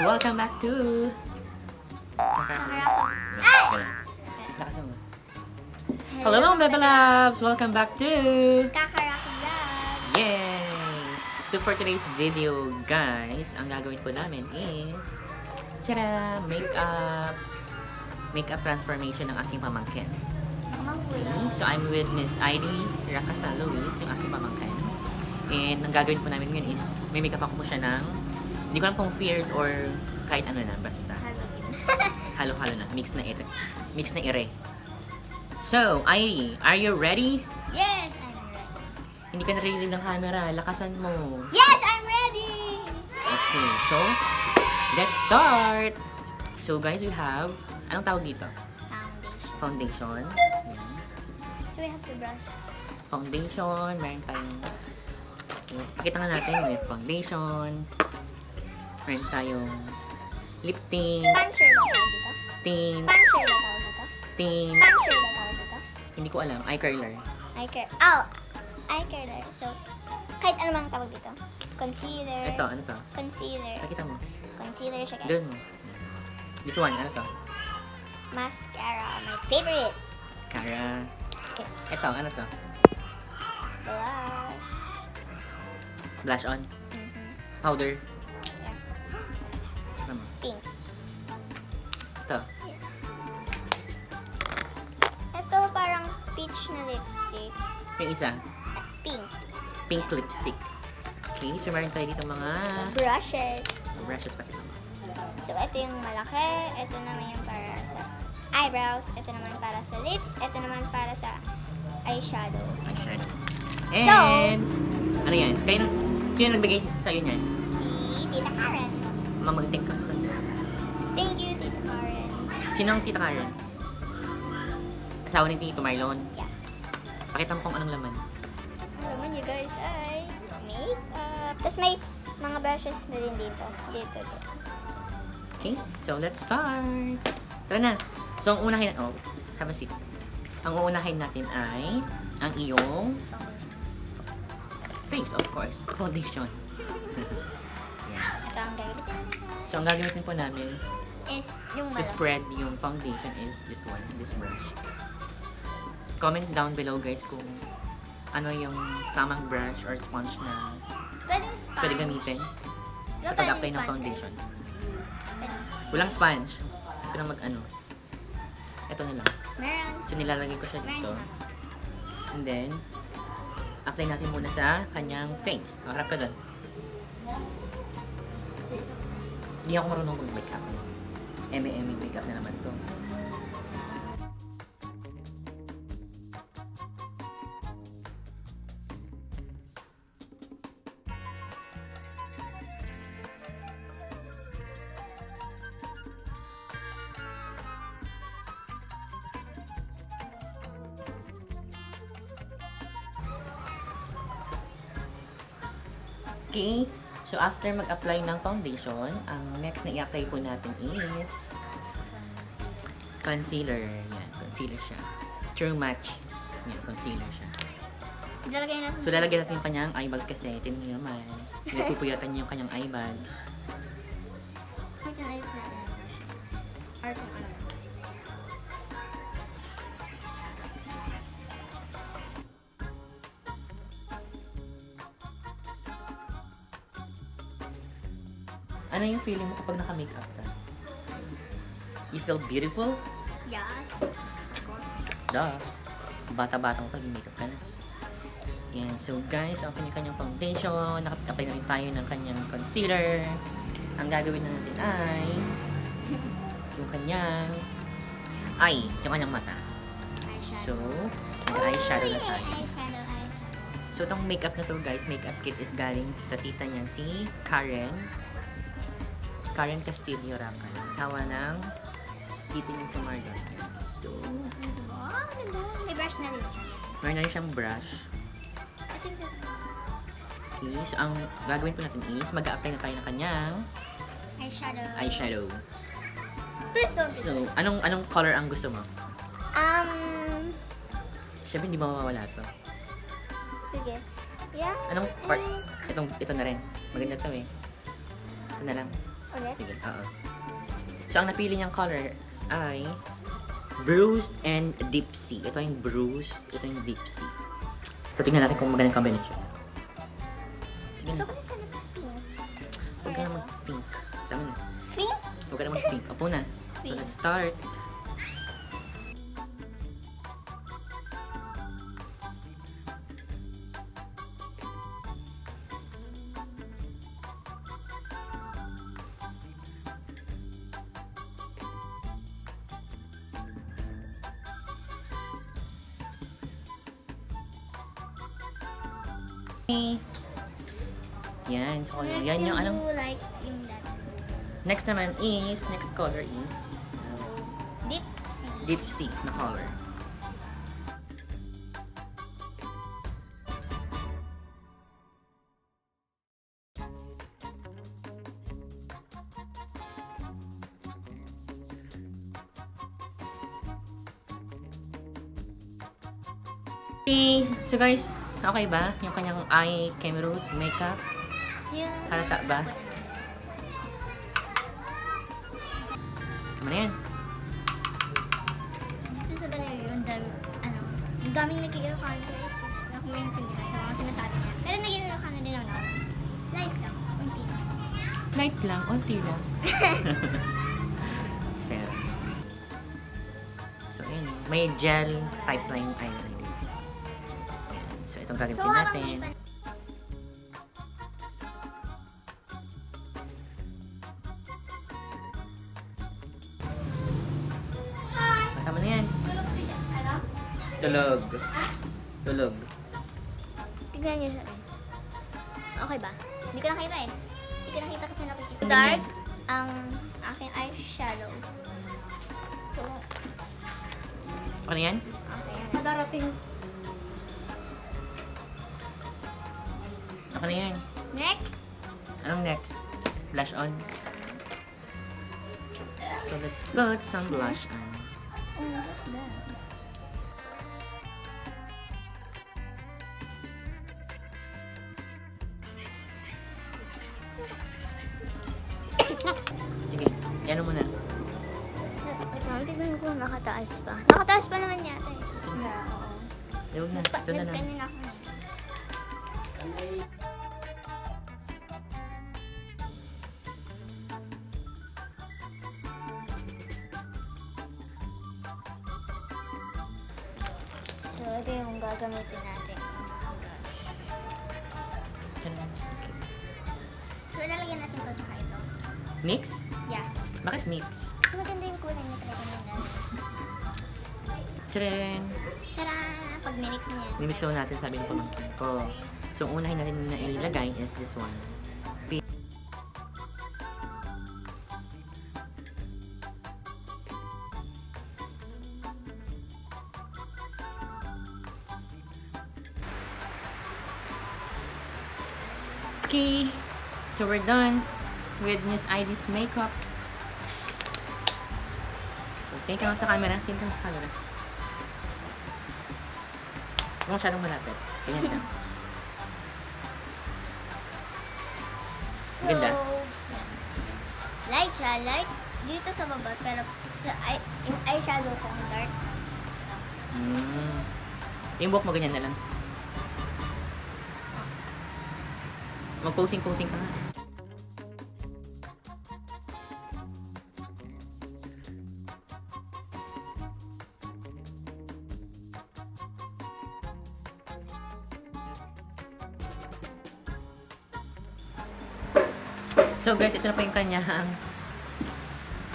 Welcome back to... Lakas mo. Hello mga Bebe Loves! Welcome back to... Kakaraki Vlog! Yay! So for today's video, guys, ang gagawin po namin is... Tara! Makeup transformation ng aking pamangkin. So I'm with Miss Heidi Racasa Luis, yung aking pamangkin. And ang gagawin po namin ngayon is, may makeup ako po siya ng... Hindi ko alam kung fierce or kahit ano na, basta. Halo-halo na. Mix na ire. So, Heidi, are you ready? Yes, I'm ready. Hindi ka narinig ng camera. Lakasan mo. Yes, I'm ready! Okay, so, let's start! So, guys, we have... Anong tawag dito? Foundation. Foundation. Ayan. So we have to brush. Foundation. Meron tayong... Pakita nga natin. May foundation. Meron tayong lip tint. Puncher ba tawag dito? Tint. Puncher ba tawag dito? Tint. Puncher ba tawag dito? Hindi ko alam. Eye curler. Eye curler. So, kahit ano mang tawag dito. Concealer. Ito, ano to? Concealer. Pakita mo. Concealer siya, guys. Doon mo. This one, ano to? Mascara. My favorite. Mascara. Okay. Ito, ano to? Blush. Blush on. Mhm. Powder. Yeah. Ano mo? Pink. Ito. Ito parang peach na lipstick. Yung isa. Pink. Pink lipstick. Okay, so meron tayo dito mga Brushes. brushes. Pakita mo. So, ito yung malaki. Ito naman yung para sa eyebrows. Ito naman para sa lips. Ito naman para sa eyeshadow. Eyeshadow. And, ano yan? Sino nagbigay sa'yo niyan? Si Tita Karen. Mamagtik ka sa kanya. Thank you, Tita Karen. Sino ang tita Karen? Asawa ni Tito Marlon. Yes. Pakita mo kung anong laman. Ang laman niyo guys ay makeup. Tapos may mga brushes na din dito. Dito. Okay, so let's start. Tara na. So, ang unahin, have a seat. Ang uunahin natin ay ang iyong face, of course. Foundation. Yan. Ito ang gagamitin natin. So, ang gagamitin po namin Is yung to malaki. spread yung foundation is this one, this brush. Comment down below guys kung ano yung tamang brush or sponge na Pwedeng sponge. pwede gamitin sa Pwedeng pag-apply ng sponge, foundation. guys. Pwedeng sponge. Walang sponge. Ito na mag-ano. Ito na lang. Meron. So, nilalagay ko siya dito. Meron. And then, apply natin muna sa kanyang face. Harap ka doon. Hindi ako marunong mag-makeup. Eme makeup na naman to. Okay, so after mag-apply ng foundation, ang next na i-apply po natin is concealer. Yan, concealer siya. True match. Yan, concealer siya. Lalagay natin. So lalagyan natin yung kanyang eyebags kasi tingnan niyo naman. Pinagpupuyatan niyo yung kanyang eyebags. Wait, ayos natin. Or kung ano. Ano yung feeling mo kapag naka-makeup ka? You feel beautiful? Yes. Of course. Duh. Bata-batang pag makeup ka na. Yan. So guys, ang kanyang foundation. Nakapag-apply na rin tayo ng kanyang concealer. Ang gagawin na natin ay yung kanyang mata. So, mag-eyeshadow na tayo. Eyeshadow. So, itong makeup na to guys, makeup kit is galing sa tita niya si Karen Castillo Racal. Asawa ng tita niya si Marlon. So, Wow, ganda. May brush na rin siya. meron na rin siyang brush. I think that... Okay, so ang gagawin po natin is mag-a-apply na tayo ng kanyang eyeshadow. Please don't do So, anong color ang gusto mo? that. Siyempre, hindi mawawala to. Sige. Yeah. Anong part? Ito na rin. Maganda to eh. Ito na lang. Ulit? Sige, oo. So, ang napili niyang colors ay bruised and deep sea. Ito yung bruised, ito yung deep sea. So, tingnan natin kung magandang combination. Tingnan So, natin. kasi sana pink. Huwag ka na mag-pink. Tama na. Pink? Huwag ka na mag-pink. Opo na. So, Pink. let's start. Yan. So, Next yan yung anong... blue, like yung that. Next naman is, next color is Deep sea. deep sea na color. Okay. So guys, okay ba? Yung kanyang eye camera makeup? Yung... Halata ba? Ano na yan? Dito sa balay yun, dami, ano, ang daming nag-Ilocano guys. Na kung maintindihan sa mga sinasabi niya. Pero nag-Ilocano din ako. Light lang, unti lang. Light lang, unti lang. Sir. So, yun. May gel type na yung eyeliner. Ayan. So, itong gagamitin So, habang natin. di pa Tama na yan. tulog siya, ano? Tulog. Tulog. Tignan niyo siya. Okay ba? Hindi ko nakita eh. Hindi ko nakita kasi nakikita. Dark ang aking eyeshadow. So, Ano yan? okay. Madarating. Ano na yan? Next, Anong next? Blush on. So, let's put some blush on. oh, what's that? Sige, yan mo na. Tignan ko nakataas pa. Nakataas pa naman yata eh. Yeah, oo. Huwag na. Ito na lang. Ganyan ako. So, ito yung gagamitin natin. Ito na lang. Okay. So, ilalagyan natin to tsaka ito. Mix? Yeah. Bakit mix? Kasi maganda yung kulay niya talaga ng dami. Tcharan! Tara! Pag minix niya. Mimix naman natin, sabi ng pamangkin ko. So, ang unahin natin na ilagay is this one. Okay, so we're done with Miss Idy's makeup. So, tingin ka nga sa camera. Tingin ka nga sa camera. Huwag masyadong malapit. Ganyan lang. So, Ganda. light siya. Light dito sa baba. Pero sa yung eyeshadow ko ang dark. Yung buhok mo ganyan na lang. Mag-posing-posing ka nga. So guys, ito na po yung kanyang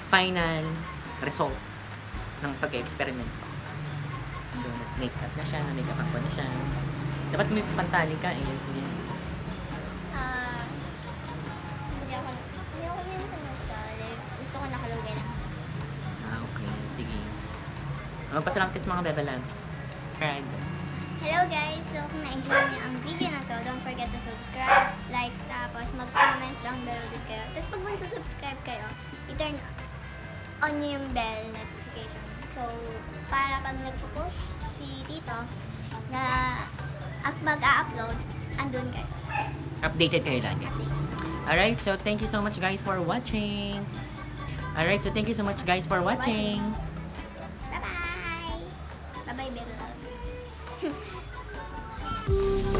final result ng pag-experiment. So, make-up na siya, na-make-up ako na siya. Dapat may pantali ka eh. Yan. Hindi ako minsan nagtali. Gusto ko nakalugay lang. Okay. Sige. Magpasalamat kayo sa mga Bebe Labs. Right. Hello guys! So kung na-enjoy niyo ang video na to, don't forget to subscribe, like, tapos mag-comment down below din kayo. Tapos pag subscribe kayo, i-turn on niyo yung bell notification. So, para pag nagpo-push si Tito na at mag-a-upload, andun kayo. Updated kayo lagi. Alright, so thank you so much guys for watching. Alright, so thank you so much guys for watching. Bye-bye! Bye-bye, baby love.